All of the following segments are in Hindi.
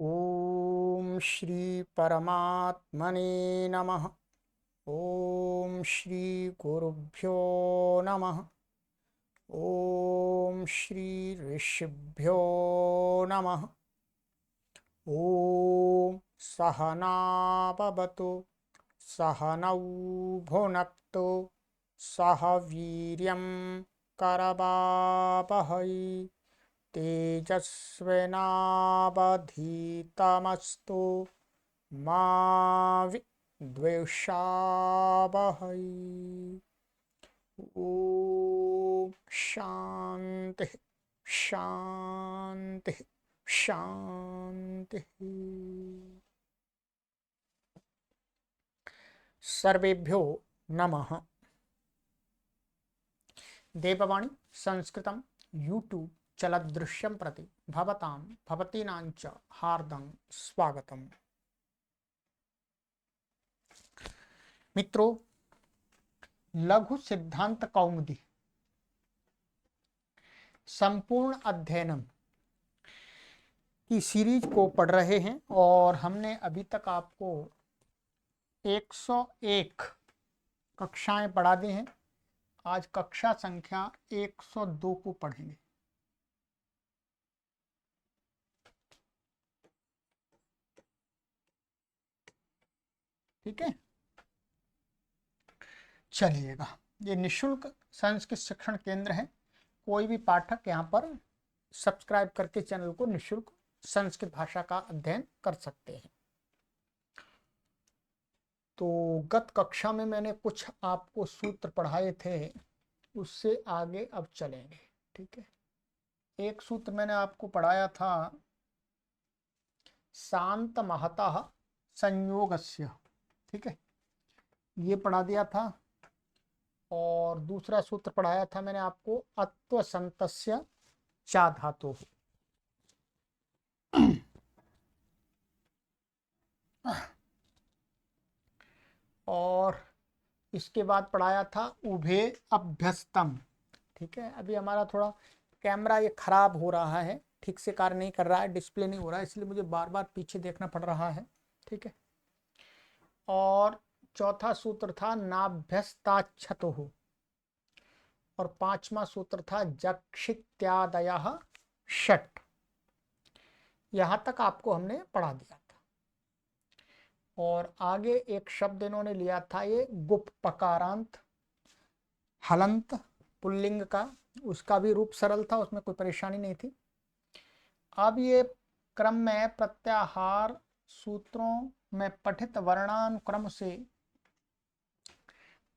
ओम श्री परमात्मने नमः। ओम श्री गुरुभ्यो नमः। ओम श्री ऋषिभ्यो नमः। ओम सहनाववतु सहनौ भुनक्तु सह वीर्यं करवावहै तेजस्विनावधीतमस्तु मा विद्विषावहै। ओम शांति शांति शांति। सर्वेभ्यो नमः। देववाणी संस्कृतं यूट्यूब चलदृश्यं प्रति भवतां भवतीनांच हार्दं स्वागतम्। मित्रों, लघु सिद्धांत कौमुदी संपूर्ण अध्ययनम की सीरीज को पढ़ रहे हैं और हमने अभी तक आपको 101 कक्षाएं पढ़ा दी हैं। आज कक्षा संख्या 102 को पढ़ेंगे। ठीक है, चलिएगा। ये निशुल्क संस्कृत शिक्षण केंद्र है। कोई भी पाठक यहाँ पर सब्सक्राइब करके चैनल को निशुल्क संस्कृत भाषा का अध्ययन कर सकते हैं। तो गत कक्षा में मैंने कुछ आपको सूत्र पढ़ाए थे, उससे आगे अब चलेंगे। ठीक है, एक सूत्र मैंने आपको पढ़ाया था, शांत महतः संयोगस्य। ठीक है, ये पढ़ा दिया था। और दूसरा सूत्र पढ़ाया था मैंने आपको, अत्वसंतस्य चा धातु। और इसके बाद पढ़ाया था उभे अभ्यस्तम। ठीक है, अभी हमारा थोड़ा कैमरा ये खराब हो रहा है, ठीक से कार्य नहीं कर रहा है, डिस्प्ले नहीं हो रहा है, इसलिए मुझे बार बार पीछे देखना पड़ रहा है। ठीक है, और चौथा सूत्र था नाभ्यस्ताच्छतुः। और पांचवा सूत्र था जक्षित्यादयः षट्। यहां तक आपको हमने पढ़ा दिया था। और आगे एक शब्द इन्होंने लिया था, ये गुप पकारांत हलंत पुल्लिंग का, उसका भी रूप सरल था, उसमें कोई परेशानी नहीं थी। अब ये क्रम में प्रत्याहार सूत्रों में पठित वर्णानुक्रम से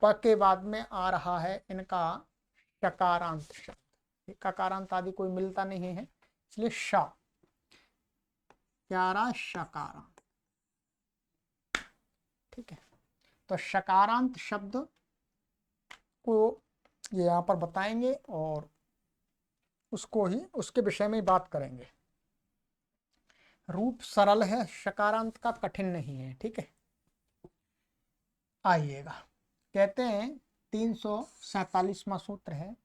प के बाद में आ रहा है इनका शकारांत शब्द। ककारांत आदि कोई मिलता नहीं है, इसलिए श प्यारा शकारांत। ठीक है, तो शकारांत शब्द को ये यहाँ पर बताएंगे और उसको ही उसके विषय में बात करेंगे। रूप सरल है शकारांत का, कठिन नहीं है। ठीक है, आइएगा। कहते हैं 347वां सूत्र है,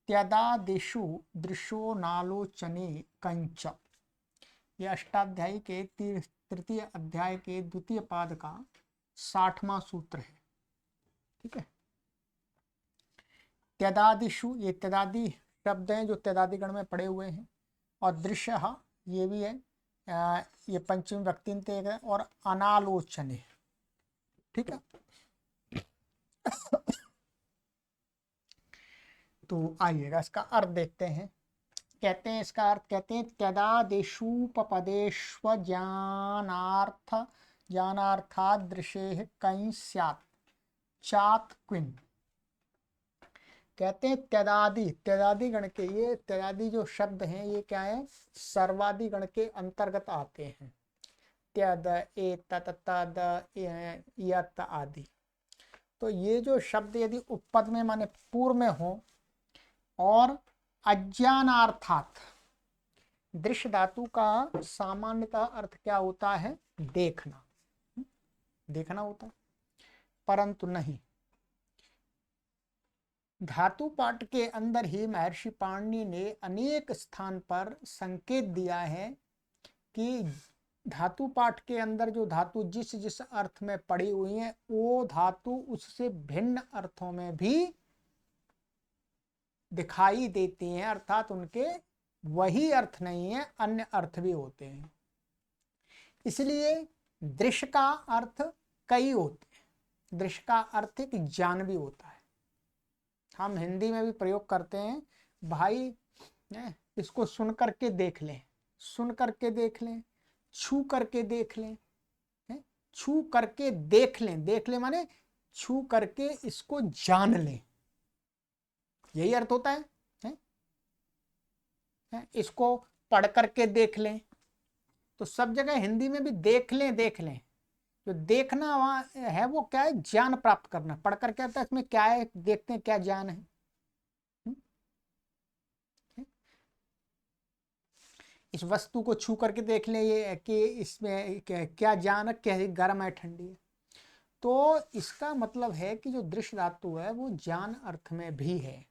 त्यदादिषु दृशो नालोचने कंच। ये अष्टाध्यायी के तृतीय अध्याय के द्वितीय पाद का 60वां सूत्र है। ठीक है, त्यदादिषु, ये त्यदादि शब्द हैं जो त्यदादि गण में पड़े हुए हैं। और दृश्य ये भी है, ये पंचमी व्यक्तिंत है। और अनालोचने। ठीक है, तो आइएगा इसका अर्थ देखते हैं। कहते हैं, इसका अर्थ कहते हैं, त्यदादेशुपपदेष्व ज्ञानार्थ ज्ञानार्थात दृशे कहीं स्यात् चात क्विन। कहते हैं त्यदादि, त्यदादि गण के, ये त्यदादि जो शब्द हैं ये क्या है, सर्वादि गण के अंतर्गत आते हैं। त्यद एतत् तद यत आदि। तो ये जो शब्द यदि उपपद में माने पूर्व में हो, और अज्ञानार्थात, दृश्य धातु का सामान्यतः अर्थ क्या होता है, देखना, देखना होता है। परंतु नहीं, धातु पाठ के अंदर ही महर्षि पाणिनि ने अनेक स्थान पर संकेत दिया है कि धातु पाठ के अंदर जो धातु जिस जिस अर्थ में पड़ी हुई है वो धातु उससे भिन्न अर्थों में भी दिखाई देती हैं, अर्थात उनके वही अर्थ नहीं है, अन्य अर्थ भी होते हैं। इसलिए दृश्य का अर्थ कई होते हैं। दृश्य का अर्थ एक ज्ञान भी होता है। हम हिंदी में भी प्रयोग करते हैं, भाई इसको सुन करके देख लें, सुन करके देख लें, छू करके देख लें, छू करके देख लें, देख लें माने छू करके इसको जान लें, यही अर्थ होता है, इसको पढ़ करके देख लें। तो सब जगह हिंदी में भी देख लें, देख लें, जो देखना वहां है वो क्या है, ज्ञान प्राप्त करना। पढ़ कर क्या होता है, इसमें क्या है, देखते हैं क्या ज्ञान है। इस वस्तु को छू करके देख लें ये कि इसमें क्या ज्ञान है, क्या गर्म है ठंडी है। तो इसका मतलब है कि जो दृश्य धातु है वो ज्ञान अर्थ में भी है।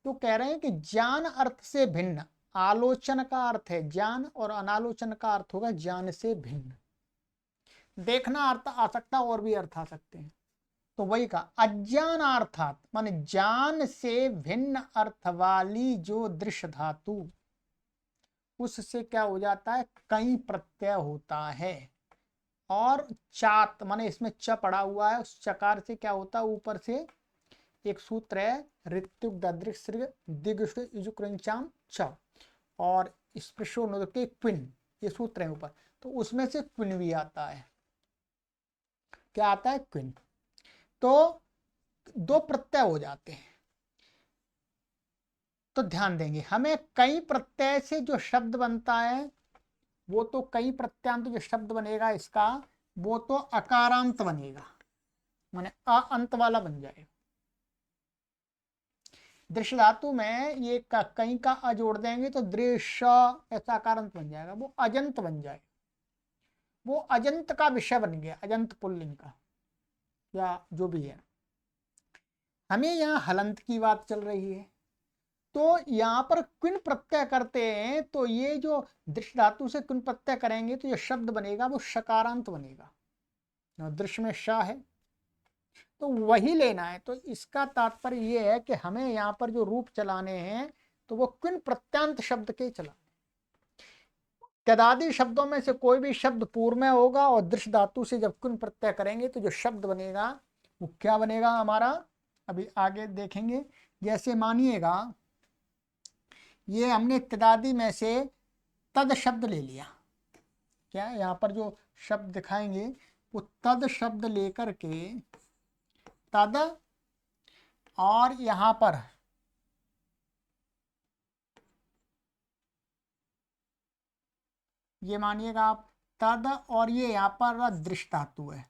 तो कह रहे हैं कि ज्ञान अर्थ से भिन्न, आलोचन का अर्थ है ज्ञान और अनालोचन का अर्थ होगा ज्ञान से भिन्न। देखना अर्थ आ सकता है और भी अर्थ आ सकते हैं। तो वही का अज्ञान अर्थात माने ज्ञान से भिन्न अर्थ वाली जो दृश्य धातु, उससे क्या हो जाता है, कई प्रत्यय होता है। और चात माने इसमें च पड़ा हुआ है, उस चकार से क्या होता है, ऊपर से एक सूत्र है ऋत्युक दिग्चाम च और स्पृशो के क्विन, ये सूत्र है ऊपर, तो उसमें से क्विन भी आता है। क्या आता है, क्विन। तो दो प्रत्यय हो जाते हैं। तो ध्यान देंगे, हमें कई प्रत्यय से जो शब्द बनता है वो तो कई प्रत्यांत जो शब्द बनेगा इसका वो तो अकारांत बनेगा, माने अ अंत वाला बन जाएगा। दृश्य धातु में ये कई का अ जोड़ देंगे तो दृश्य ऐसा अकारांत बन जाएगा, वो अजंत बन जाएगा। वो अजंत का विषय बन गया, अजंत पुल्लिंग का या जो भी है। हमें यहाँ हलंत की बात चल रही है, तो यहाँ पर क्विन प्रत्यय करते हैं, तो ये जो दृश्य धातु से क्विन प्रत्यय करेंगे तो ये शब्द बनेगा वो शकारांत बनेगा। दृश्य में श है तो वही लेना है। तो इसका तात्पर्य ये है कि हमें यहाँ पर जो रूप चलाने हैं तो वो क्विन प्रत्यांत शब्द के चलाने। तदादि शब्दों में से कोई भी शब्द पूर्व में होगा और दृश्य धातु से जब क्विन प्रत्यय करेंगे तो जो शब्द बनेगा वो क्या बनेगा हमारा, अभी आगे देखेंगे। जैसे मानिएगा ये हमने तदादि में से तद शब्द ले लिया, क्या यहाँ पर जो शब्द दिखाएंगे वो तद शब्द लेकर के तद, और यहाँ पर ये मानिएगा आप तद, और ये यहाँ पर दृश्य धातु है,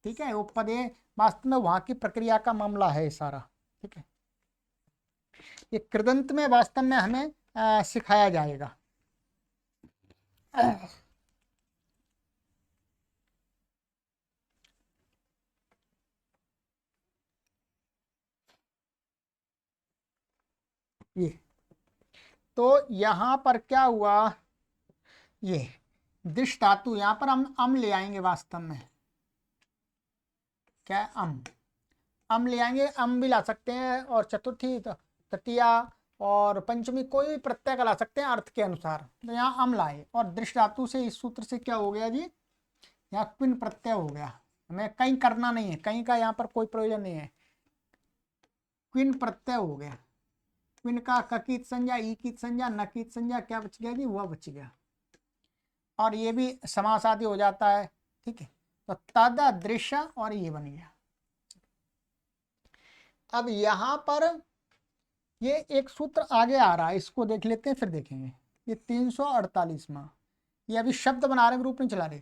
ठीक है। वो पदे वास्तव में वहां की प्रक्रिया का मामला है सारा, ठीक है। ये कृदंत में वास्तव में हमें सिखाया जाएगा। ये तो यहाँ पर क्या हुआ, ये दृश्य धातु यहाँ पर हम अम ले आएंगे वास्तव में, क्या अम ले आएंगे, अम भी ला सकते हैं और चतुर्थी तृतीया और पंचमी कोई भी प्रत्यय का ला सकते हैं अर्थ के अनुसार। तो यहाँ अम लाए और दृश्य धातु से इस सूत्र से क्या हो गया जी, यहाँ क्विन प्रत्यय हो गया। हमें कहीं करना नहीं है, कहीं का यहाँ पर कोई प्रयोजन नहीं है, क्विन प्रत्यय हो गया। क्विन का ककीत संज्ञा, ई कीत संज्ञा, नकीत संज्ञा क्या बच गया जी, वह बच गया। और ये भी समास आदि हो जाता है, ठीक है। तो तद दृश्य और ये बन गया। अब यहां पर ये एक सूत्र आगे आ रहा है, इसको देख लेते हैं फिर देखेंगे। ये 348वां, ये अभी शब्द बना रहे रूप नहीं चला रहे।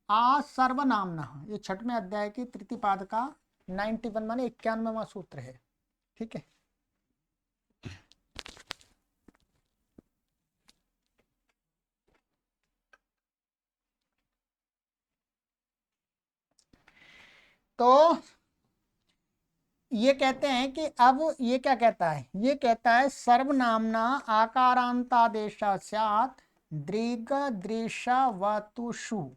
आ सर्वनामना, ये 6वें अध्याय की तृतीय पाद का 91 माने 91वां सूत्र है, ठीक है। तो ये कहते हैं कि अब ये क्या कहता है, ये कहता है सर्वनामना आकारांतादेश स्यात् दृग दृश वतुषु,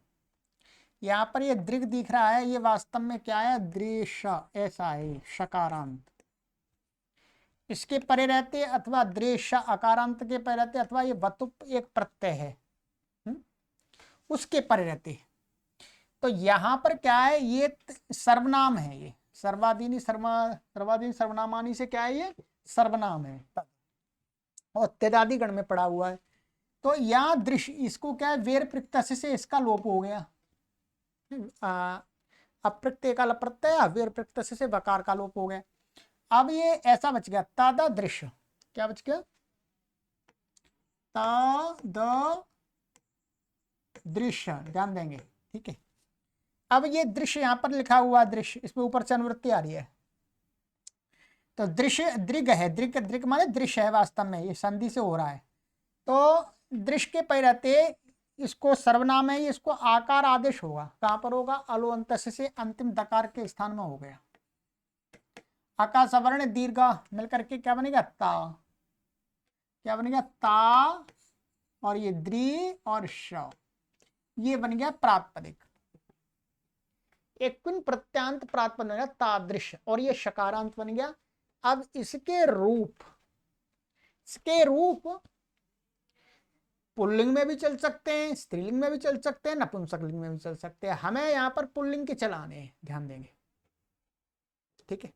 यहाँ पर ये दृग दिख रहा है, ये वास्तव में क्या है, दृश्य, ऐसा है शकारांत, इसके परे रहते अथवा दृश्य अकारांत के परे रहते, अथवा ये वतुप एक प्रत्यय है उसके परे रहते। तो यहाँ पर क्या है, ये सर्वनाम है, ये सर्वाधीनी सर्वाधीन सर्वनामानी से क्या है, ये सर्वनाम है और त्यदादि गण में पड़ा हुआ है। तो यहाँ दृश्य, इसको क्या है, वेर प्रत्यय से इसका लोप हो गया, अप्रत्यय का प्रत्यय, वेर प्रत्यय से वकार का लोप हो गया। अब ये ऐसा बच गया तद दृश्य, क्या बच गया, तद दृश्य, ध्यान देंगे, ठीक है। अब ये दृश्य यहाँ पर लिखा हुआ दृश्य, इसमें ऊपर से अनुवृत्ति आ रही है, तो दृश्य दृग है, दृग दृग माने दृश्य है, वास्तव में ये संधि से हो रहा है। तो दृश्य के पै रहते इसको सर्वनाम है, इसको आकार आदेश होगा, कहां पर होगा, अलो अंत से अंतिम दकार के स्थान में हो गया। आकार सवर्ण दीर्घ मिलकर के क्या बनेगा, ता, क्या बनेगा, ता, और ये द्रि और श, ये बन गया प्रातिपदिक, एक कुन प्रत्यांत प्रातिपद बन गया तादृश, और ये शकारांत बन गया। अब इसके रूप पुल्लिंग में भी चल सकते हैं, स्त्रीलिंग में भी चल सकते हैं, नपुंसकलिंग में भी चल सकते हैं। हमें यहाँ पर पुल्लिंग के चलाने हैं, ध्यान देंगे, ठीक है।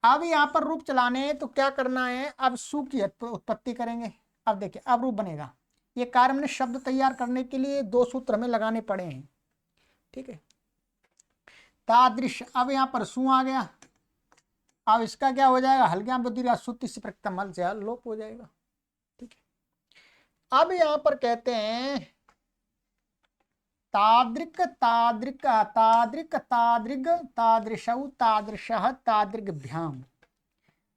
अब यहाँ पर रूप चलाने हैं तो क्या करना है, अब सु की उत्पत्ति करेंगे। अब देखिए, अब रूप बनेगा, ये कार्य में शब्द तैयार करने के लिए 2 सूत्र हमें लगाने पड़े हैं, ठीक है। तादृश, अब यहाँ पर सु आ गया, अब इसका क्या हो जाएगा, हल्का बुद्धि सूत्र से प्रकृतमल से लोप हो जाएगा, ठीक है। अब यहाँ पर कहते हैं तादृक तादृक तादृक तादृग तादृशौ तादृशः तादृग्भ्याम।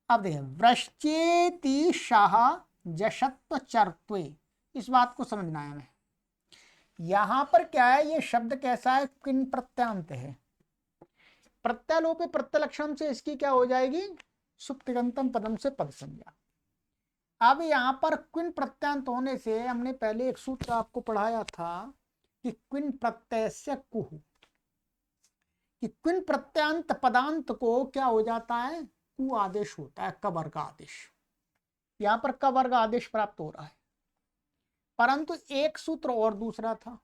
अब देखिए, वृश्चेति शाह जशत्व चर्त्वे, इस बात को समझना है हमें। यहां पर क्या है, ये शब्द कैसा है, किन प्रत्यांत है, प्रत्यालोपे प्रत्यलक्षण से इसकी क्या हो जाएगी, सुप्तिगंतम पदम से पद संज्ञा। अब यहां पर क्विन प्रत्यांत होने से, हमने पहले एक सूत्र आपको पढ़ाया था कि क्विन प्रत्यय से कुह, कि क्विन प्रत्यांत पदांत को क्या हो जाता है, कु आदेश होता है, क वर्ग आदेश। यहां पर क वर्ग आदेश प्राप्त हो रहा है, परंतु एक सूत्र और दूसरा था,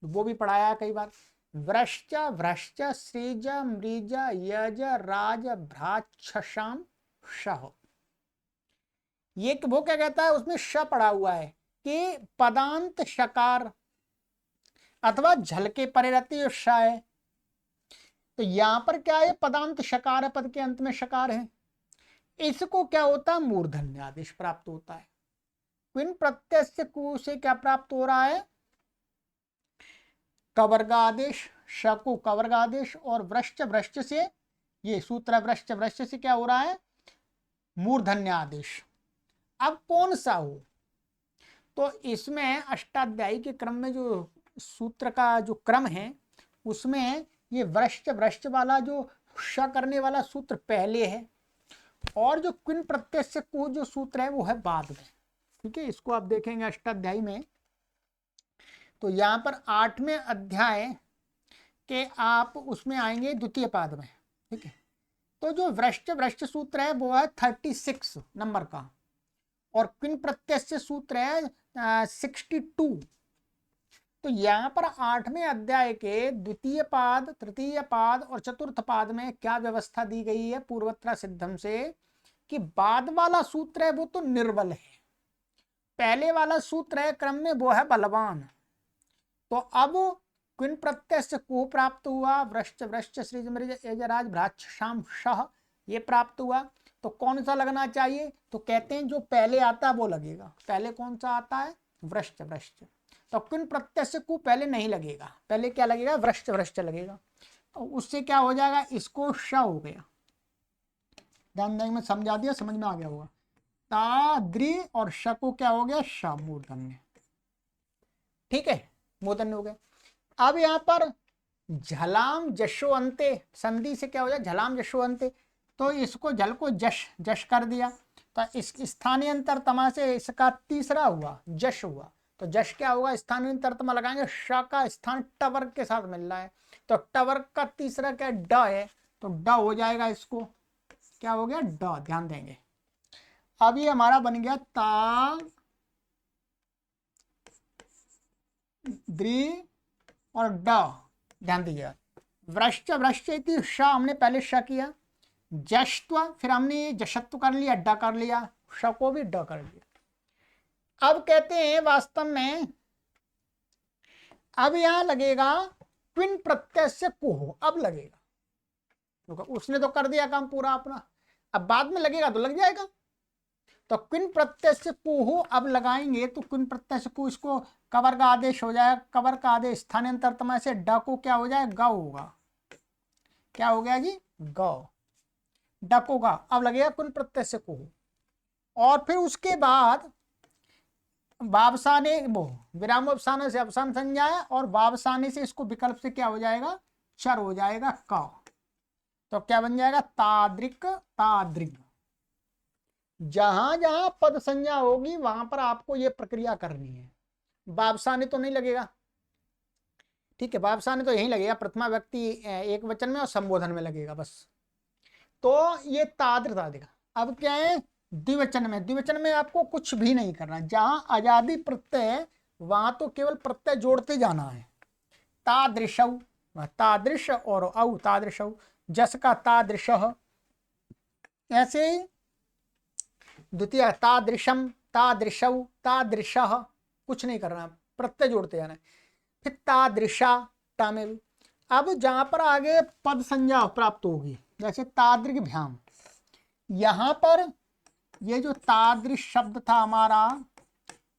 वो भी पढ़ाया कई बार, वृश्च भ्रश्च श्रीज मृज यज राज भ्राक्षाम शह। ये वो क्या कहता है, उसमें श पड़ा हुआ है कि पदांत शकार अथवा झल के परे रहती है श है। तो यहां पर क्या है, पदांत शकार है, पद के अंत में शकार है, इसको क्या होता है, मूर्धन्य आदेश प्राप्त होता है। क्विन प्रत्यय से कु से क्या प्राप्त हो रहा है, कवर्ग आदेश, श को कवर्ग आदेश, और वृश्च भ्रश्च से, ये सूत्र वृश्च भ्रश्च से क्या हो रहा है, मूर्धन्य आदेश। अब कौन सा हो, तो इसमें अष्टाध्यायी के क्रम में जो सूत्र का जो क्रम है, उसमें ये वृश्च भ्रश्च वाला जो श करने वाला सूत्र पहले है, और जो क्विन प्रत्यय से को जो सूत्र है वो है बाद में, ठीक है। इसको आप देखेंगे अष्टाध्यायी में, तो यहाँ पर 8वें अध्याय के आप उसमें आएंगे द्वितीय पाद में, ठीक है। तो जो वृश्च भ्रश्च सूत्र है वो है 36 नंबर का, और क्विन प्रत्यय से सूत्र है 62। तो यहाँ पर 8वें अध्याय के द्वितीय पाद, तृतीय पाद और चतुर्थ पाद में क्या व्यवस्था दी गई है पूर्वत्र सिद्धम से, कि बाद वाला सूत्र है वो तो निर्बल है, पहले वाला सूत्र है क्रम में वो है बलवान। तो अब क्विन प्रत्यय से को प्राप्त हुआ, वृश्च वृश्च श्रीज मृज यजराज भ्राक्षाम शह, ये प्राप्त हुआ। तो कौन सा लगना चाहिए, तो कहते हैं जो पहले आता है वो लगेगा। पहले कौन सा आता है, वृश्च वृश्च। तो क्विन प्रत्यय से को पहले नहीं लगेगा, पहले क्या लगेगा, वृश्च वृश्च लगेगा। तो उससे क्या हो जाएगा, इसको श हो गया। ध्यान देंगे, मैं समझा दिया, समझ में आ गया होगा। ता द्रि और श को क्या हो गया, श मूर्धन्य, ठीक है, मूर्धन्य हो गया। अब यहाँ पर झलाम जशो अंते, संधि से क्या हो जाए, झलाम जशो अंते, तो इसको जल को जश जश कर दिया, तो इस स्थानीय अंतर तमा से इसका तीसरा हुआ, जश हुआ। तो जश क्या होगा, स्थानीय तर्तमा लगाएंगे, श का स्थान ट वर्ग के साथ मिल रहा है, तो ट वर्ग का तीसरा क्या ड है, तो ड हो जाएगा, इसको क्या हो गया ड, ध्यान देंगे। अब ये हमारा बन गया ता द्रि और ड, ध्यान दीजिए। वृश्च वृश्च इति श हमने पहले श किया, जश्त्व फिर हमने जशत्व कर लिया, ड कर लिया, श को भी ड कर लिया। अब कहते हैं वास्तव में अब यहां लगेगा क्विन प्रत्यय से कुह, अब लगेगा, क्योंकि उसने तो कर दिया काम पूरा अपना, अब बाद में लगेगा तो लग जाएगा। तो क्विन प्रत्यय से कुह अब लगाएंगे, तो क्विन प्रत्यय से कुह, इसको कवर का आदेश हो जाएगा, कवर का आदेश स्थानांतरतम से ड को क्या हो जाए ग होगा, क्या हो गया जी ग, डको का अब लगेगा क्विन प्रत्यय से कुह। और फिर उसके बाद वावसाने वो विराम अवसान से अवसान संज्ञा है, और वावसाने से इसको विकल्प से क्या हो जाएगा चर हो जाएगा क, तो क्या बन जाएगा ताद्रिक ताद्रिक। जहां जहां पद संज्ञा होगी वहां पर आपको ये प्रक्रिया करनी है। वावसाने तो नहीं लगेगा, ठीक है, वावसाने तो यही लगेगा, प्रथमा व्यक्ति एक वचन में और संबोधन में लगेगा बस। तो ये ताद्र देगा। अब क्या है द्विवचन में, द्विवचन में आपको कुछ भी नहीं करना, जहां आजादी प्रत्यय है वहां तो केवल प्रत्यय जोड़ते जाना है। तादृशौ, तादृश और औ तादृशौ, जस का तादृश, ऐसे ही द्वितीय तादृशम तादृशौ तादृशः, कुछ नहीं करना, प्रत्यय जोड़ते जाना है। फिर तादृशा टा में भी। अब जहां पर आगे पद संज्ञा प्राप्त होगी, जैसे तादृग भ्याम, यहां पर ये जो तादृश शब्द था हमारा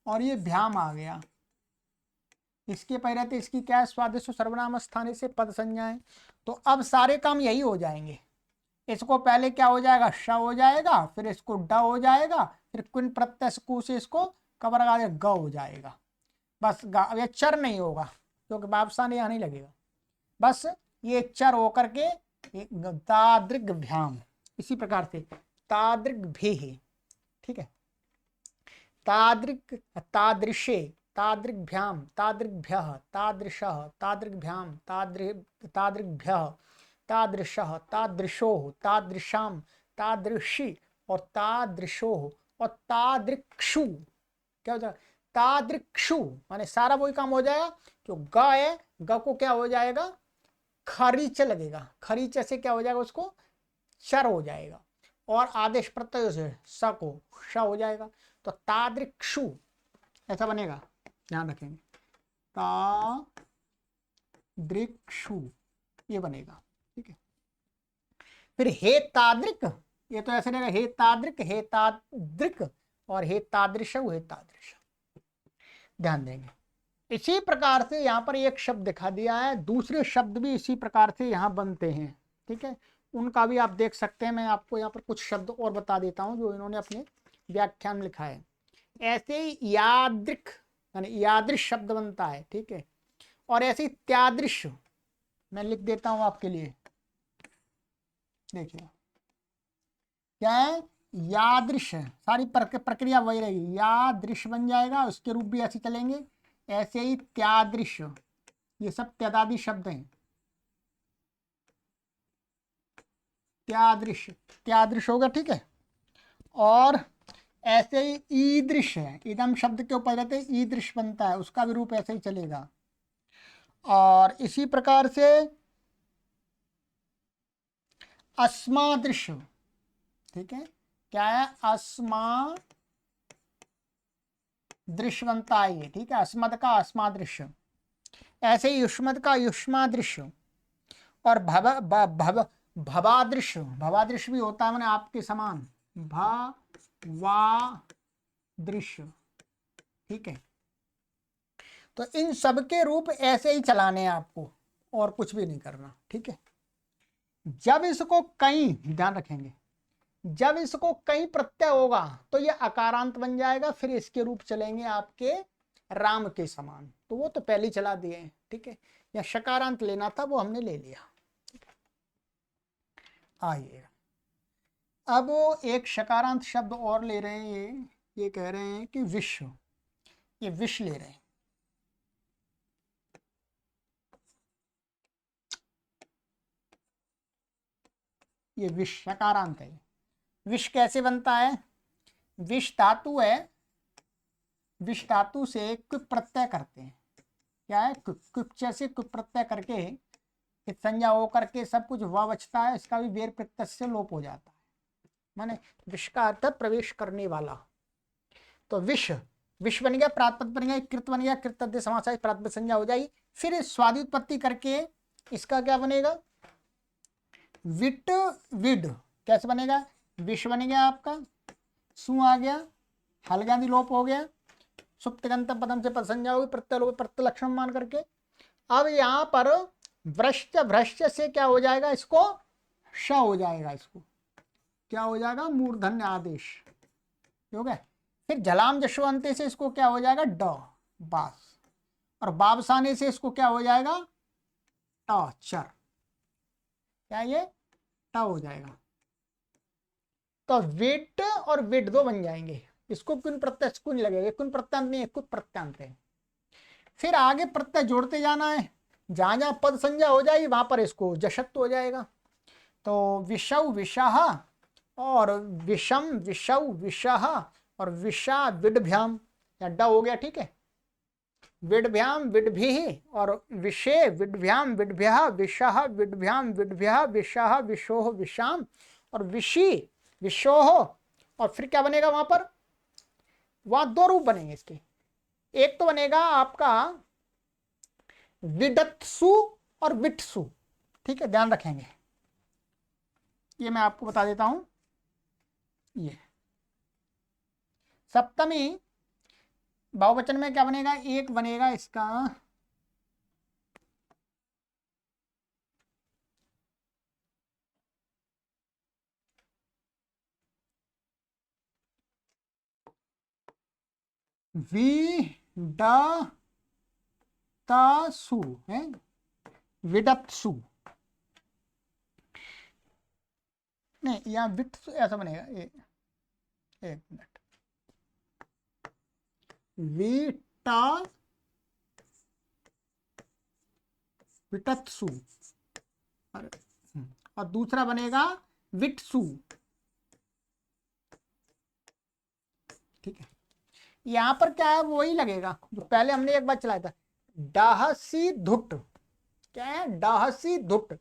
और ये भ्याम आ गया, इसके पहले तो इसकी क्या है स्वादिष्ट सर्वनाम स्थाने से पद संज्ञा है, तो अब सारे काम यही हो जाएंगे। इसको पहले क्या हो जाएगा श हो जाएगा, फिर इसको ड हो जाएगा, फिर क्विन प्रत्यय कु से इसको कवर लगा ग हो जाएगा, बस अब ये चर नहीं होगा क्योंकि वापसा यहाँ नहीं लगेगा, बस ये चर होकर के तादृग भ्याम, इसी प्रकार से तादृग भी, ठीक है, तादृग तादृशे तादृग्भ्याम तादृग्भ्यः तादृशः तादृग्भ्याम तादृग्भ्यः तादृशः तादृशोः तादृशाम तादृशी और तादृशोः और तादृक्षु, क्या हो जाएगा तादृक्षु, माने सारा वही काम हो जाएगा। जो ग है ग को क्या हो जाएगा खरीच लगेगा, खरीच से क्या हो जाएगा उसको चर हो जाएगा, और आदेश प्रत्यय से स को श हो जाएगा, तो तादृक्षु ऐसा बनेगा, ध्यान रखेंगे तादृक्षु ये बनेगा, ठीक है। फिर हे तादृक, ये तो ऐसे रहेगा हे तादृक हे तादृक और हे तादृश हे तादृश, ध्यान देंगे। इसी प्रकार से यहाँ पर एक शब्द दिखा दिया है, दूसरे शब्द भी इसी प्रकार से यहाँ बनते हैं, ठीक है, उनका भी आप देख सकते हैं। मैं आपको यहाँ पर कुछ शब्द और बता देता हूँ जो इन्होंने अपने व्याख्यान में लिखा है। ऐसे ही यादृक यानी यादृश शब्द बनता है, ठीक है, और ऐसे ही त्यादृश मैं लिख देता हूं आपके लिए, देखिए क्या है यादृश, सारी प्रक्रिया वही रहेगी, यादृश बन जाएगा, उसके रूप भी ऐसे चलेंगे। ऐसे ही त्यादृश, ये सब त्यादादि शब्द हैं, त्यादृश त्यादृश होगा, ठीक है। और ऐसे ही ईदृश है, इदम शब्द के ऊपर रहते ईदृश बनता है, उसका भी रूप ऐसे ही चलेगा। और इसी प्रकार से अस्मादृश, ठीक है, क्या है अस्मादृश बनता है ये, ठीक है, अस्मद का अस्मादृश। ऐसे ही युष्मद का युष्मादृश और भवादृश, भवादृश भी होता है मैंने आपके समान, भवादृश, ठीक है। तो इन सब के रूप ऐसे ही चलाने हैं आपको, और कुछ भी नहीं करना, ठीक है। जब इसको कहीं, ध्यान रखेंगे, जब इसको कहीं प्रत्यय होगा तो ये अकारांत बन जाएगा, फिर इसके रूप चलेंगे आपके राम के समान, तो वो तो पहले ही चला दिए हैं, ठीक है। या शकारांत लेना था वो हमने ले लिया। आइए अब एक शकारांत शब्द और ले रहे हैं, ये कह रहे हैं कि विश्व, ये विष ले रहे हैं, ये विष सकारांत है। विष कैसे बनता है? विष धातु है, विष धातु से क्विप प्रत्यय करते हैं। क्या है? क्विप से क्विप प्रत्यय करके इत संज्ञा हो करके सब कुछ वा बचता है, इसका भी वेर प्रत्यय से लोप हो जाता है। माने विष का अर्थ प्रवेश करने वाला। तो विष, विष बन गया, प्रातपद बन गया, कृत बन गया, कृत तद्धित समास है, प्रातपद संज्ञा हो जाएगी। फिर स्वादि उत्पत्ति करके इसका क्या बनेगा? विट विड। कैसे बनेगा? विष बन गया आपका, सु आ गया, हलगांधी लोप हो गया, सुप्तिगंत पदम से पद संज्ञा होगी, प्रत्यय लोप प्रत्यय लक्षण मान करके। अब यहाँ पर भ्रष्ट, भ्रष्ट से क्या हो जाएगा? इसको श हो जाएगा, इसको क्या हो जाएगा? मूर्धन्य आदेश हो गया। फिर जलाम जशवंते से इसको क्या हो जाएगा? ड, बास। और बाबसाने से इसको क्या हो जाएगा? ट, चर। क्या ये? ट हो जाएगा। तो विट और विट दो बन जाएंगे। इसको कुन प्रत्यय कुन लगेगा, कुन प्रत्यांत नहीं है, कुछ प्रत्यांत है। फिर आगे प्रत्यय जोड़ते जाना है, जहां जहां पद संज्ञा हो जाएगी वहां पर इसको जशत्व हो जाएगा। तो विषव विषाह और विषम विषव विषाह और विषा विडभ्याम, या ड हो गया, ठीक है। विडभ्याम विडभि और विषे विडभ्याम विडभ्यः विषाह विडभ्याम विडभ्यः विषाह विशोह विषाम और विषी विशोह। और फिर क्या बनेगा वहां पर? वहां दो रूप बनेंगे इसके। एक तो बनेगा आपका विडत्सु और विटसु, ठीक है, ध्यान रखेंगे। ये मैं आपको बता देता हूं। ये सप्तमी बहुवचन में क्या बनेगा? एक बनेगा इसका विडतसु है, विडत्सु नहीं, यहाँ विट ऐसा बनेगा। एक मिनट, विटा विटत्सु और दूसरा बनेगा विटसु, ठीक है। यहां पर क्या है? वही लगेगा जो पहले हमने एक बार चलाया था, डाहसी धुट। क्या है? डाहसी धुट।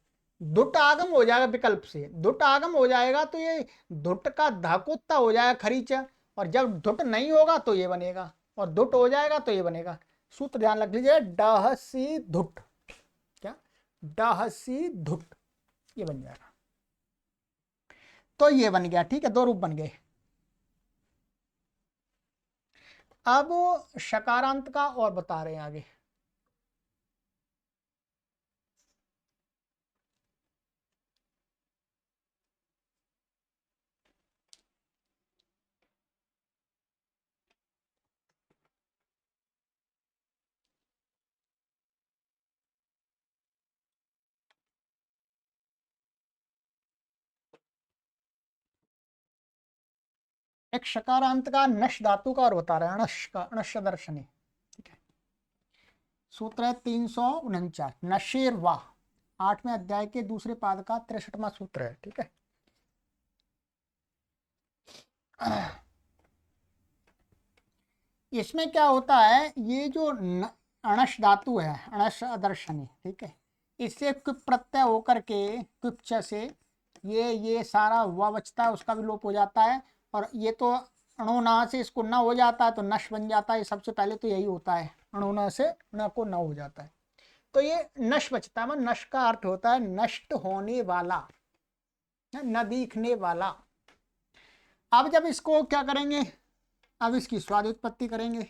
धुट आगम हो जाएगा विकल्प से, धुट आगम हो जाएगा तो ये धुट का धाकुत्ता हो जाएगा खरीचा, और जब धुट नहीं होगा तो ये बनेगा, और धुट हो जाएगा तो ये बनेगा। सूत्र ध्यान रख लीजिए, डाहसी धुट। क्या? डाहसी धुट, ये बन जाएगा। तो ये बन गया, ठीक है, दो रूप बन गए। अब शकारांत का और बता रहे हैं आगे। एक शकारांत का नश धातु का और बता रहे हैं, अणश का, अणश दर्शनी, ठीक है। सूत्र है 349, नशेरवा, 8वें अध्याय के दूसरे पाद का 63वां सूत्र है, ठीक है। इसमें क्या होता है? ये जो अणश धातु है, अणश दर्शनी, ठीक है, इससे क्विप प्रत्यय होकर के क्विप च से ये सारा व बचता है, उसका भी लोप हो जाता है। और ये तो अणुना से इसको न हो जाता है तो नश बन जाता है। सबसे पहले तो यही होता है, अणुना से न को न हो जाता है तो ये नश बचता है। नश का अर्थ होता है नष्ट होने वाला, न दिखने वाला। अब जब इसको क्या करेंगे? अब इसकी स्वाद उत्पत्ति करेंगे,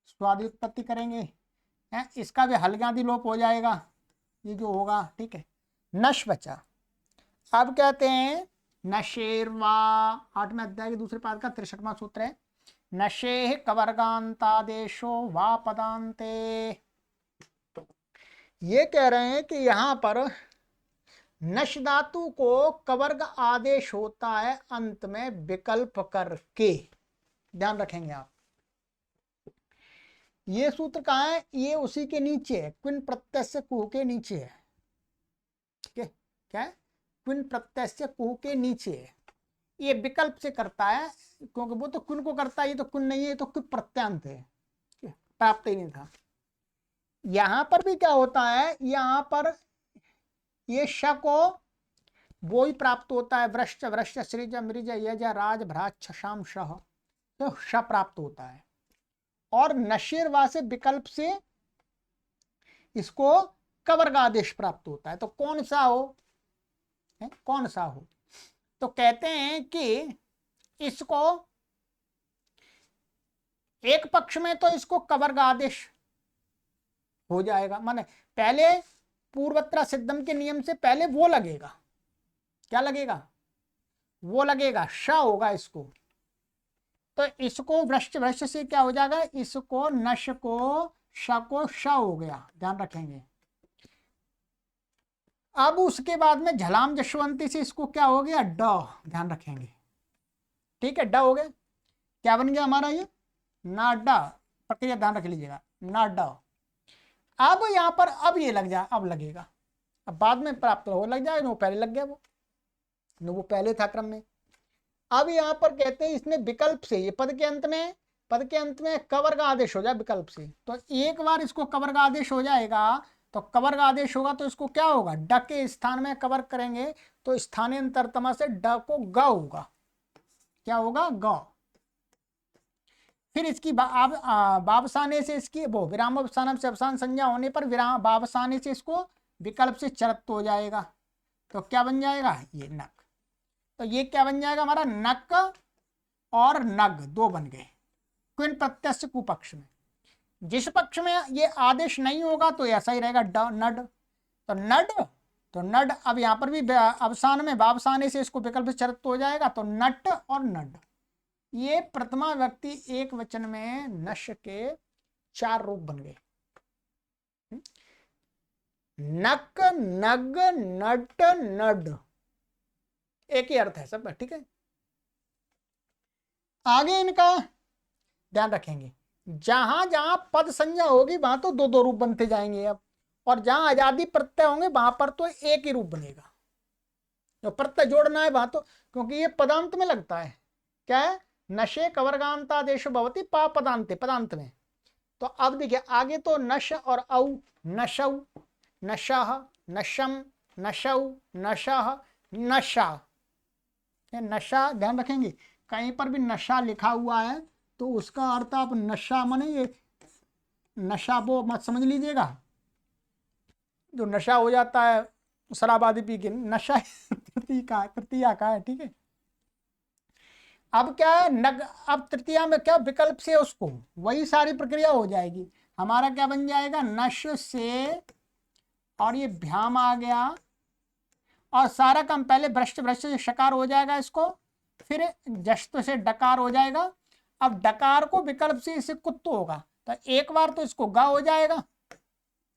स्वाद उत्पत्ति करेंगे है, इसका भी हलगांधी लोप हो जाएगा, ये जो होगा, ठीक है। नश बचा। अब कहते हैं नशेरवा, 8वें अध्याय के दूसरे पाद का 63वां सूत्र है, नशे कवर्गांतादेशो वा पदांते। ये कह रहे हैं कि यहां पर नश धातु को कवर्ग आदेश होता है अंत में विकल्प करके, ध्यान रखेंगे आप। ये सूत्र कहाँ है, ये उसी के नीचे है, क्विन प्रत्यय से कुह के नीचे है। ठीक है, क्या है, क्विन प्रत्यय से कुह के नीचे है। ये विकल्प से करता है, क्योंकि वो तो कुन को करता है, ये तो कुन नहीं है, तो कुन प्रत्यांत है, प्राप्त ही नहीं था। यहां पर भी क्या होता है, यहां पर ये श को वो ही प्राप्त होता है, वृश्च वृश्च सृज मृज यज राज भ्राच शाम शह, तो श प्राप्त होता है। और नशीरवा से विकल्प से इसको कवर्ग आदेश प्राप्त होता है। तो कौन सा हो, कौन सा हो, तो कहते हैं कि इसको एक पक्ष में तो इसको कवर्ग आदेश हो जाएगा, माने पहले पूर्वत्र सिद्धम के नियम से पहले वो लगेगा, क्या लगेगा, वो लगेगा, श होगा इसको। तो इसको वृश्च वृश्च से क्या हो जाएगा, इसको नश को श को श हो गया, ध्यान रखेंगे। अब उसके बाद में झलाम जशवंती से इसको क्या हो गया, ड, ध्यान रखेंगे। ठीक है, ड हो गया, क्या बन गया हमारा ये, नाडा, प्रक्रिया ध्यान रख लीजिएगा, नाडा। अब यहां पर अब ये लग जाए, अब लगेगा, अब बाद में प्राप्त हो लग जाए, वो पहले लग गया, वो पहले था क्रम में। अब यहां पर कहते हैं इसने विकल्प से, ये पद के अंत में कवर्ग आदेश हो जाए विकल्प से, तो एक बार इसको कवर्ग आदेश हो जाएगा, तो कवर्ग आदेश होगा तो इसको क्या होगा, ड के स्थान में कवर्ग करेंगे, तो स्थानांतरतमा से ड को ग होगा, क्या होगा, ग। फिर इसकी बावसाने से इसकी वो विराम अवसानम से अवसान संज्ञा होने पर विराम बावसाने से इसको विकल्प से चरत हो जाएगा, तो क्या बन जाएगा, ये नक। तो ये क्या बन जाएगा हमारा, नक और नग दो बन गए क्विन प्रत्यक्ष कुपक्ष में। जिस पक्ष में ये आदेश नहीं होगा तो ऐसा ही रहेगा, नड। तो नड, तो नड, अब यहां पर भी अवसान में बावसाने से इसको विकल्प से चरत हो जाएगा, तो नट और नड। ये प्रथमा व्यक्ति एक वचन में नश के 4 रूप बन गए, नक नग नट नड, एक ही अर्थ है सब, ठीक है। आगे इनका ध्यान रखेंगे, जहां जहां पद संज्ञा होगी वहां तो दो दो रूप बनते जाएंगे अब, और जहां आजादी प्रत्यय होंगे वहां पर तो एक ही रूप बनेगा। जो प्रत्यय जोड़ना है वहां तो, क्योंकि ये पदांत में लगता है, क्या है, नशे कवर्गांतादेश भवति पा पदांते, पदांत में। तो अब देखिए आगे तो नश और औ, नशौ, नशः, नशम, नशौ, नशः, नशा, नशा, ध्यान रखेंगे कहीं पर भी नशा लिखा हुआ है तो उसका अर्थ आप नशा माने ये नशा वो मत समझ लीजिएगा, जो नशा हो जाता है शराब आदि पी के, नशा तृतीया का है, ठीक है। अब क्या है, नग, अब तृतीया में क्या विकल्प से उसको वही सारी प्रक्रिया हो जाएगी, हमारा क्या बन जाएगा, नश से, और ये भ्याम आ गया, और सारा काम पहले भ्रष्ट भ्रष्ट से शकार हो जाएगा इसको, फिर जश्त से डकार हो जाएगा। अब डकार को विकल्प से इसे कुत्त होगा, तो एक बार तो इसको गा हो जाएगा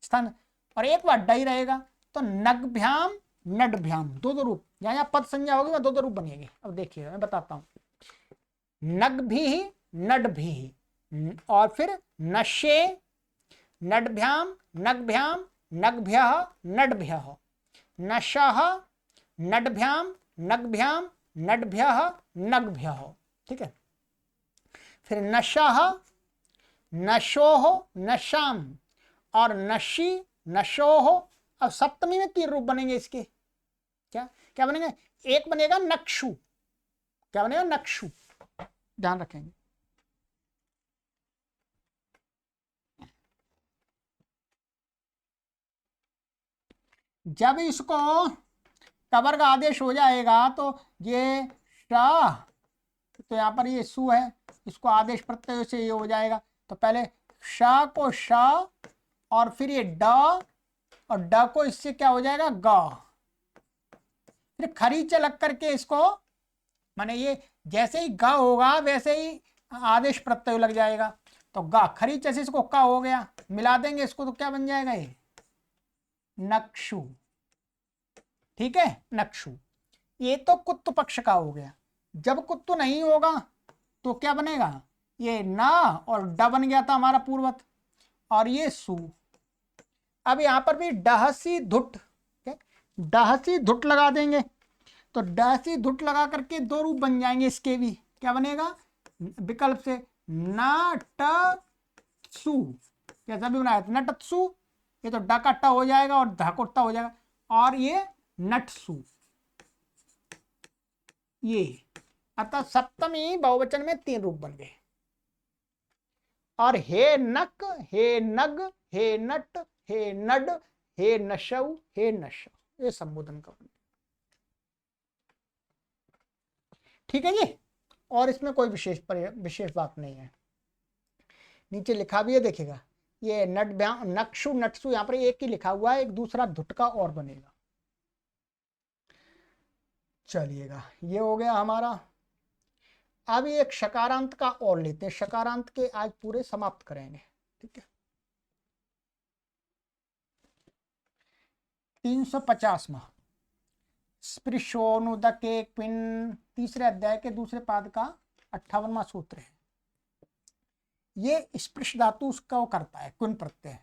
स्थान, और एक बार डई रहेगा, तो नगभ्याम नडभ्याम, दो दो रूप, जहां पद संज्ञा होगी वहां दो दो रूप बनेंगे। अब देखिए मैं बताता हूं, नग भी नड भी, और फिर नशे नडभ्याम नगभ्याम नगभ्य नडभ्य, नशः नडभ्याम नगभ्याम नडभ्य नगभ्य, ठीक है। फिर नशः नशोह नशाम, और नशी नशोह। अब सप्तमी में 3 रूप बनेंगे इसके, क्या क्या बनेंगे, एक बनेगा नक्षु, क्या बनेगा, नक्षु, ध्यान रखेंगे। जब इसको कवर्ग आदेश हो जाएगा तो ये शाह, तो यहां पर ये सु है, इसको आदेश प्रत्यय से ये हो जाएगा, तो पहले श को श, और फिर ये ड, और ड को इससे क्या हो जाएगा, ग। फिर खरीच लग करके इसको, माने ये जैसे ही ग होगा वैसे ही आदेश प्रत्यय लग जाएगा, तो ग, खरीच से इसको क हो गया, मिला देंगे इसको तो क्या बन जाएगा, ये नक्षु, ठीक है, नक्षु। ये तो कुत्तु पक्ष का हो गया। जब कुत्तु नहीं होगा तो क्या बनेगा, ये ना और ड बन गया था हमारा पूर्वत, और ये सु। अब यहां पर भी डहसी धुट, डहसी धुट लगा देंगे तो डहसी धुट लगा करके दो रूप बन जाएंगे इसके भी। क्या बनेगा, विकल्प से नटसु, जैसा भी बनाया था नटसु, ये तो ड का ट हो जाएगा और ध को ट हो जाएगा, और ये नटसु ये। अतः सप्तमी बहुवचन में 3 रूप बन गए। और हे नक, हे नग, हे नट, हे नड, हे नशौ, हे नश, ये संबोधन का बन। ठीक है जी। और इसमें कोई विशेष बात नहीं है। नीचे लिखा भी है, देखिएगा ये नट नक्षु नटसु, यहां पर एक ही लिखा हुआ है, एक दूसरा धुटका और बनेगा। चलिएगा, ये हो गया हमारा। अब एक शकारांत का और लेते हैं, शकारांत के आज पूरे समाप्त करेंगे। ठीक है, 350वां स्पृशोनुदके क्विन, तीसरे अध्याय के दूसरे पाद का 58वां सूत्र है। ये स्पृश धातु उसका वो करता है, क्विन प्रत्यय।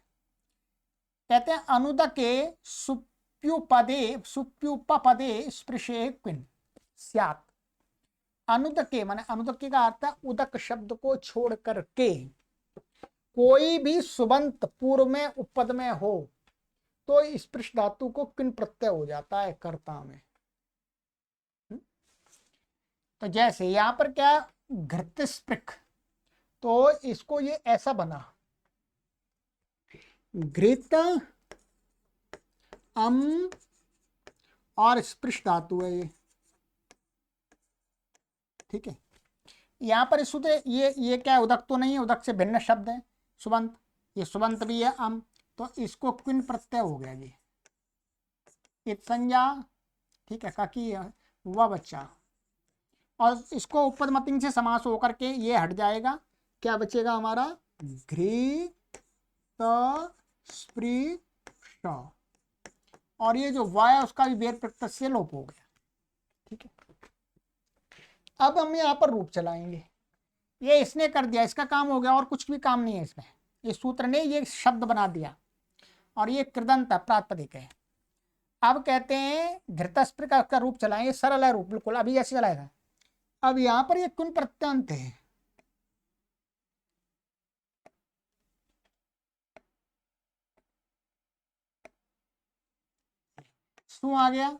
कहते हैं अनुदके सुप्युपपदे स्पृशे क्विन स्यात्। अनुदके माने अनुदके का अर्थ है उदक शब्द को छोड़ करके कोई भी सुबंत पूर्व में उपपद में हो तो स्पृश धातु को क्विन प्रत्यय हो जाता है कर्ता में। तो जैसे यहां पर क्या घृतस्पृक, तो इसको ये ऐसा बना, घृत और स्पृश धातु है ये। ठीक है, यहां पर शुद्ध ये क्या है, उदक तो नहीं है, उदक से भिन्न शब्द है सुबंत, ये सुबंत भी है तो इसको क्विन प्रत्यय हो गया जी, इत संज्ञा। ठीक है, काकी हुआ बच्चा, और इसको उपपदमतिंग से समास होकर के ये हट जाएगा। क्या बचेगा हमारा, घृत स्पृश, और ये जो वा है उसका भी वेर प्रत्यय से लोप हो गया। ठीक है, अब हम यहाँ पर रूप चलाएंगे। ये इसने कर दिया, इसका काम हो गया, और कुछ भी काम नहीं है इसमें। इस सूत्र ने ये शब्द बना दिया, और ये कृदंत प्रातिपदिक है। अब कहते हैं घृतस्पृक का रूप चलाएंगे, सरल है रूप बिल्कुल, अभी ऐसे चलाएगा। अब यहां पर ये कुन प्रत्यंत है, सु आ गया,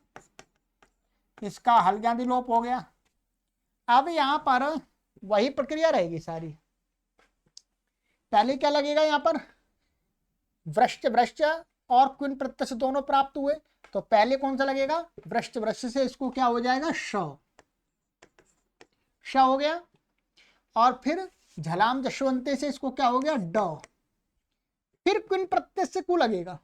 इसका हल्ज्यादि लोप हो गया। अब यहां पर वही प्रक्रिया रहेगी सारी। पहले क्या लगेगा, यहां पर वृश्च वृश्च और क्विन प्रत्यय से दोनों प्राप्त हुए, तो पहले कौन सा लगेगा, वृश्च वृश्च से इसको क्या हो जाएगा, श हो गया, और फिर झलाम जशवंते से इसको क्या हो गया, ड। फिर क्विन प्रत्यय से कु लगेगा,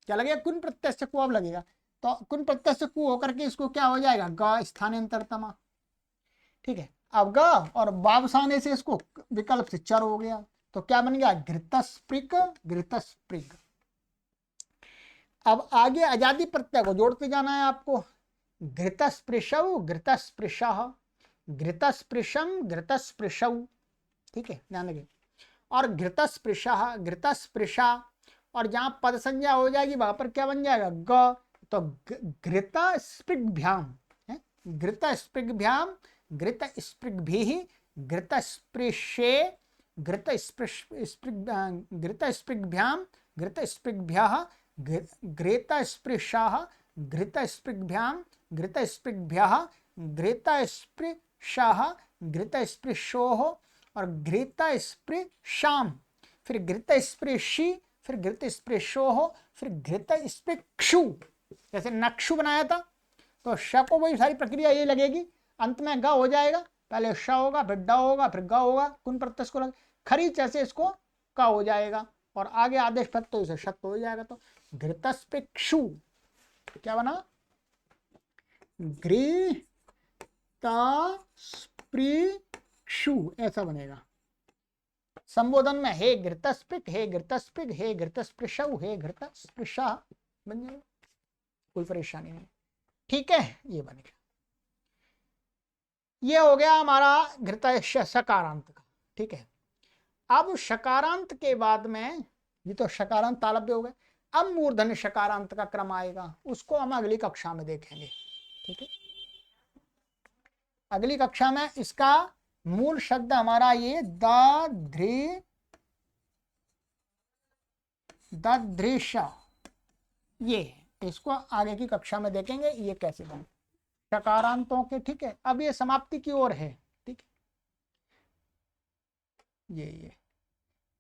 क्या लगेगा, कुन प्रत्यय से कु अब लगेगा, तो कुन प्रत्यय से कु होकर के इसको क्या हो जाएगा, ग स्थानांतरतमा। ठीक है, अब ग और बावसाने से इसको विकल्प से चर हो गया, तो क्या बन गया, घृतस्पृक घृतस्पृग। अब आगे आजादी प्रत्यय को जोड़ते जाना है आपको, घृतस्पृशौ घृतस्पृशः, घृतस्पृशम घृतस्पृशौ। ठीक है, ध्यान रखिए, और घृतस्पृशः घृतस्पृशा, और जहां पद संज्ञा हो जाएगी वहां पर क्या बन जाएगा, ग। तो घृतस्पृग्भ्याम, घृतस्पृग्भ्याम घृतस्पृग्भिः घृतस्पृशे घृतस्पृग्भ्याम घृतस्पृग्भ्यः घृतस्पृशाः घृतस्पृग्भ्याम घृतस्पृग्भ्यः घृतस्पृशाः घृतस्पृशोः और घृतस्पृशाम, फिर घृतस्पृशी, फिर घृतस्पृशोः, फिर घृतस्पृक्षु। जैसे नक्षु बनाया था तो श को वही सारी प्रक्रिया ये लगेगी, अंत में ग हो जाएगा, पहले श होगा, फिर ड होगा, फिर ग होगा, कुन प्रत्यय को लग खरी जैसे इसको क हो जाएगा, और आगे आदेश प्रत्यय तो इसे शत हो जाएगा। तो घृतस्पृक्षु क्या बना, घृतस्पृक्षु ऐसा बनेगा। संबोधन में हे घृतस्पृक, हे घृतस्पृग, हे घृतस्पृशौ, हे घृतस्पृशा बन जाएगा। कोई परेशानी नहीं। ठीक है, ये बन गया। ये हो गया हमारा घृतय सकारांत का। ठीक है, अब शकारांत के बाद में, ये तो शकारांत तालव्य हो गए, अब मूर्धन्य शकारांत का क्रम आएगा, उसको हम अगली कक्षा में देखेंगे। ठीक है, अगली कक्षा में इसका मूल शब्द हमारा ये दृश्य, ये है, इसको आगे की कक्षा में देखेंगे ये कैसे बने शकारांतों के। ठीक है, अब ये समाप्ति की ओर है। ठीक है, ये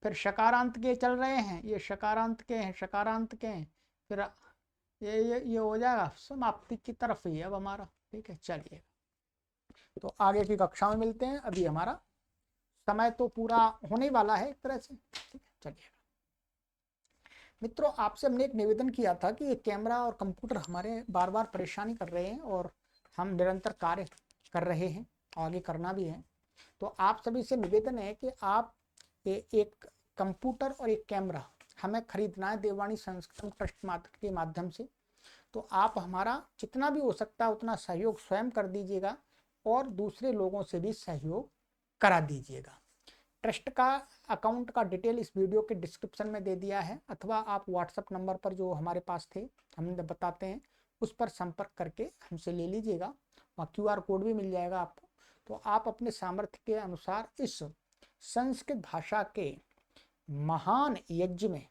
फिर शकारांत के चल रहे हैं, ये शकारांत के हैं, शकारांत के हैं, फिर ये हो जाएगा समाप्ति की तरफ ही अब हमारा। ठीक है, चलिए तो आगे की कक्षा में मिलते हैं। अभी हमारा समय तो पूरा होने वाला है एक तरह से। ठीक है, चलिए मित्रों, आपसे हमने एक निवेदन किया था कि ये कैमरा और कंप्यूटर हमारे बार बार परेशानी कर रहे हैं और हम निरंतर कार्य कर रहे हैं, आगे करना भी है। तो आप सभी से निवेदन है कि आप एक कंप्यूटर और एक कैमरा हमें खरीदना है देववाणी संस्कृत ट्रस्ट के माध्यम से। तो आप हमारा जितना भी हो सकता है उतना सहयोग स्वयं कर दीजिएगा और दूसरे लोगों से भी सहयोग करा दीजिएगा। ट्रस्ट का अकाउंट का डिटेल इस वीडियो के डिस्क्रिप्शन में दे दिया है, अथवा आप व्हाट्सएप नंबर पर जो हमारे पास थे हम बताते हैं उस पर संपर्क करके हमसे ले लीजिएगा। वहाँ QR कोड भी मिल जाएगा आपको। तो आप अपने सामर्थ्य के अनुसार इस संस्कृत भाषा के महान यज्ञ में,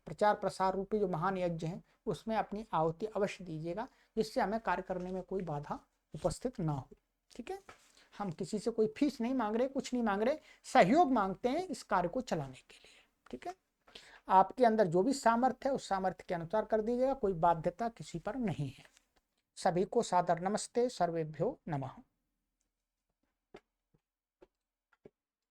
प्रचार प्रसार रूपी जो महान यज्ञ है, उसमें अपनी आहुति अवश्य दीजिएगा, जिससे हमें कार्य करने में कोई बाधा उपस्थित ना हो। ठीक है, हम किसी से कोई फीस नहीं मांग रहे, कुछ नहीं मांग रहे, सहयोग मांगते हैं इस कार्य को चलाने के लिए। ठीक है, आपके अंदर जो भी सामर्थ्य है उस सामर्थ्य के अनुसार कर दीजिएगा, कोई बाध्यता किसी पर नहीं है। सभी को सादर नमस्ते, सर्वेभ्यो नमः।